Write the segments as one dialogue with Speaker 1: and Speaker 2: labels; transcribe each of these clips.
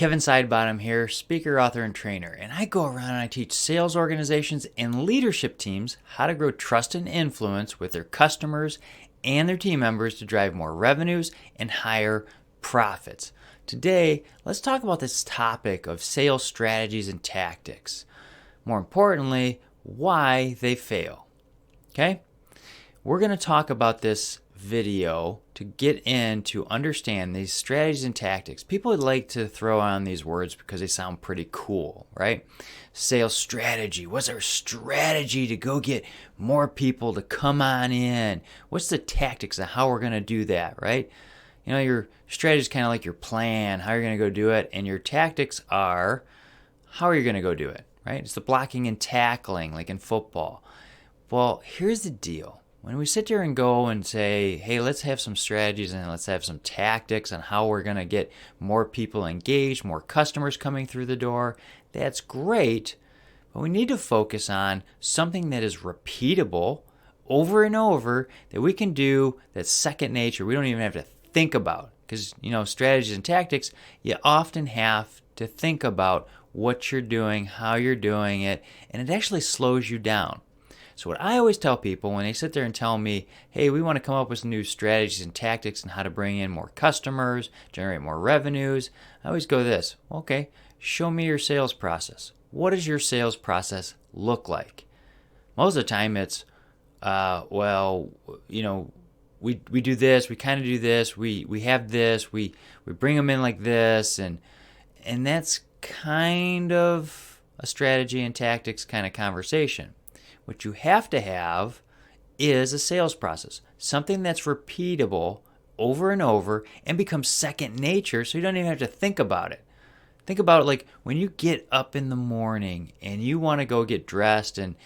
Speaker 1: Kevin Sidebottom here, speaker, author, and trainer, and I go around and I teach sales organizations and leadership teams how to grow trust and influence with their customers and their team members to drive more revenues and higher profits. Today, let's talk about this topic of sales strategies and tactics. More importantly, why they fail. Okay? We're going to talk about this video to get in to understand these strategies and tactics. People like to throw on these words because they sound pretty cool, right? Sales strategy. What's our strategy to go get more people to come on in? What's the tactics of how we're going to do that, right? You know, your strategy is kind of like your plan, how you're going to go do it, and your tactics are how are you going to go do it, right? It's the blocking and tackling, like in football. Well, here's the deal. When we sit there and go and say, hey, let's have some strategies and let's have some tactics on how we're going to get more people engaged, more customers coming through the door, that's great. But we need to focus on something that is repeatable over and over that we can do that's second nature. We don't even have to think about. Because, you know, strategies and tactics, you often have to think about what you're doing, how you're doing it, and it actually slows you down. So what I always tell people when they sit there and tell me, hey, we want to come up with some new strategies and tactics and how to bring in more customers, generate more revenues, I always go this, okay, show me your sales process. What does your sales process look like? Most of the time it's, we do this, we kind of do this, we have this, we bring them in like this, and that's kind of a strategy and tactics kind of conversation. What you have to have is a sales process, something that's repeatable over and over and becomes second nature so you don't even have to think about it. Think about it like when you get up in the morning and you want to go get dressed and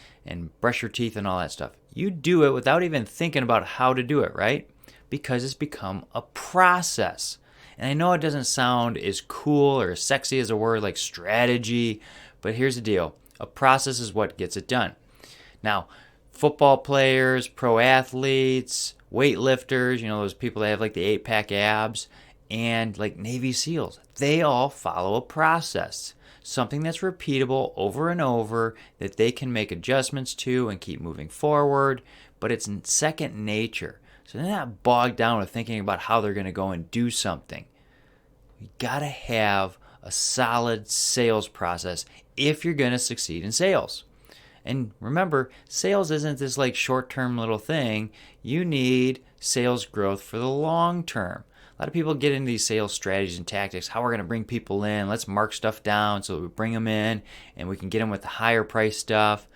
Speaker 1: brush your teeth and all that stuff. You do it without even thinking about how to do it, right? Because it's become a process. And I know it doesn't sound as cool or as sexy as a word like strategy, but here's the deal. A process is what gets it done. Now, football players, pro athletes, weightlifters, you know, those people that have like the 8-pack abs, and like Navy SEALs, they all follow a process. Something that's repeatable over and over that they can make adjustments to and keep moving forward, but it's in second nature. So they're not bogged down with thinking about how they're going to go and do something. You got to have a solid sales process if you're going to succeed in sales. And remember, sales isn't this like short-term little thing. You need sales growth for the long term. A lot of people get into these sales strategies and tactics, how we're going to bring people in. Let's mark stuff down so that we bring them in and we can get them with the higher price stuff.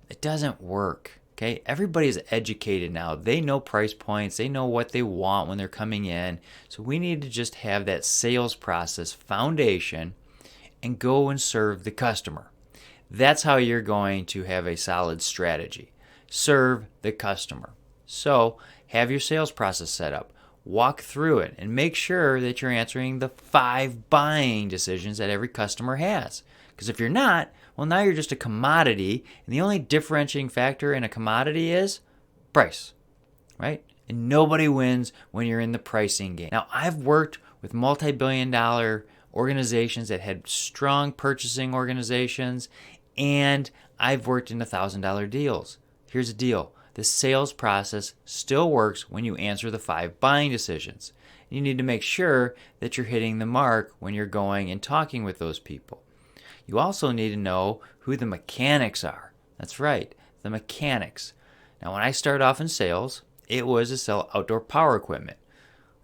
Speaker 1: It doesn't work, okay? Everybody's educated now. They know price points. They know what they want when they're coming in. So we need to just have that sales process foundation and go and serve the customer. That's how you're going to have a solid strategy. Serve the customer. So have your sales process set up. Walk through it and make sure that you're answering the 5 buying decisions that every customer has. Because if you're not, well, now you're just a commodity, and the only differentiating factor in a commodity is price, right? And nobody wins when you're in the pricing game. Now, I've worked with multi-billion-dollar organizations that had strong purchasing organizations, and I've worked in $1,000 deals. Here's the deal. The sales process still works when you answer the 5 buying decisions. You need to make sure that you're hitting the mark when you're going and talking with those people. You also need to know who the mechanics are. That's right, the mechanics. Now, when I started off in sales, it was to sell outdoor power equipment.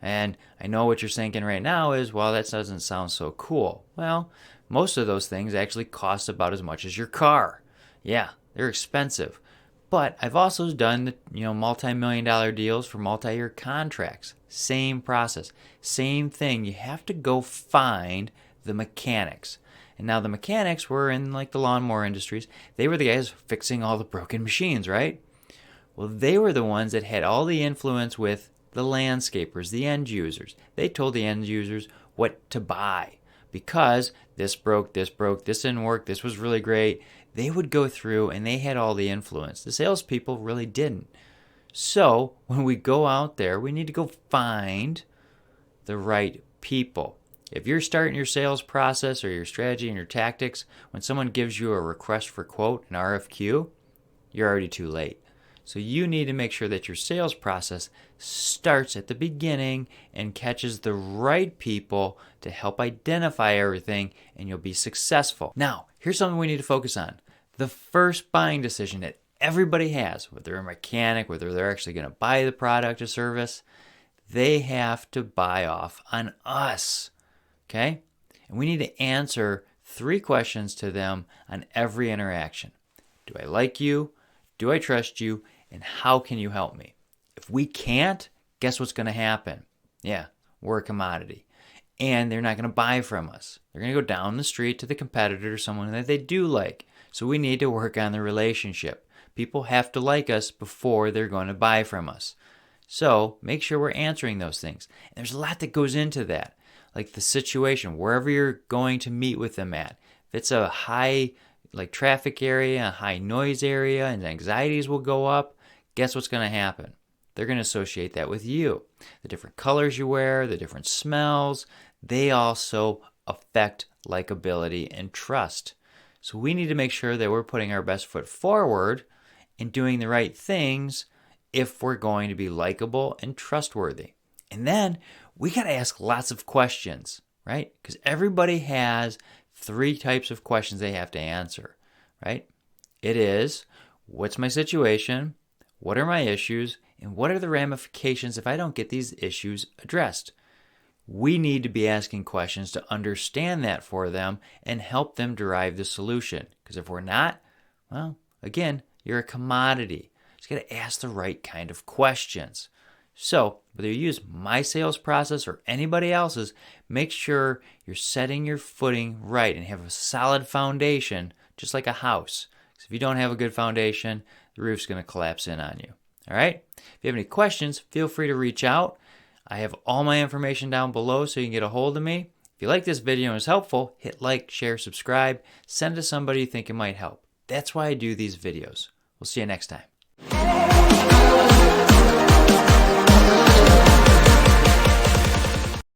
Speaker 1: And I know what you're thinking right now is, well, that doesn't sound so cool. Well, most of those things actually cost about as much as your car. Yeah, they're expensive. But I've also done the multi-million-dollar deals for multi-year contracts. Same process, same thing. You have to go find the mechanics. And now the mechanics were in like the lawnmower industries. They were the guys fixing all the broken machines, right? Well, they were the ones that had all the influence with the landscapers, the end users. They told the end users what to buy because this broke, this didn't work, this was really great. They would go through and they had all the influence. The salespeople really didn't. So when we go out there, we need to go find the right people. If you're starting your sales process or your strategy and your tactics, when someone gives you a request for quote, an RFQ, you're already too late. So you need to make sure that your sales process starts at the beginning and catches the right people to help identify everything, and you'll be successful. Now, here's something we need to focus on. The first buying decision that everybody has, whether they're a mechanic, whether they're actually going to buy the product or service, they have to buy off on us. Okay? And we need to answer 3 questions to them on every interaction. Do I like you? Do I trust you? And how can you help me? If we can't, guess what's going to happen? Yeah, we're a commodity. And they're not going to buy from us. They're going to go down the street to the competitor, someone that they do like. So we need to work on the relationship. People have to like us before they're going to buy from us. So make sure we're answering those things. And there's a lot that goes into that. Like the situation, wherever you're going to meet with them at. If it's a high traffic area, a high noise area, and anxieties will go up, guess what's going to happen? They're going to associate that with you. The different colors you wear, the different smells, they also affect likability and trust. So we need to make sure that we're putting our best foot forward and doing the right things if we're going to be likable and trustworthy. And then we got to ask lots of questions, right? Because everybody has 3 types of questions they have to answer, right? It is, what's my situation? What are my issues? And what are the ramifications if I don't get these issues addressed? We need to be asking questions to understand that for them and help them derive the solution. Because if we're not, well, again, you're a commodity. Just got to ask the right kind of questions. So whether you use my sales process or anybody else's, make sure you're setting your footing right and have a solid foundation, just like a house. Because if you don't have a good foundation, the roof's going to collapse in on you. All right? If you have any questions, feel free to reach out. I have all my information down below so you can get a hold of me. If you like this video and it's helpful, hit like, share, subscribe, send it to somebody you think it might help. That's why I do these videos. We'll see you next time.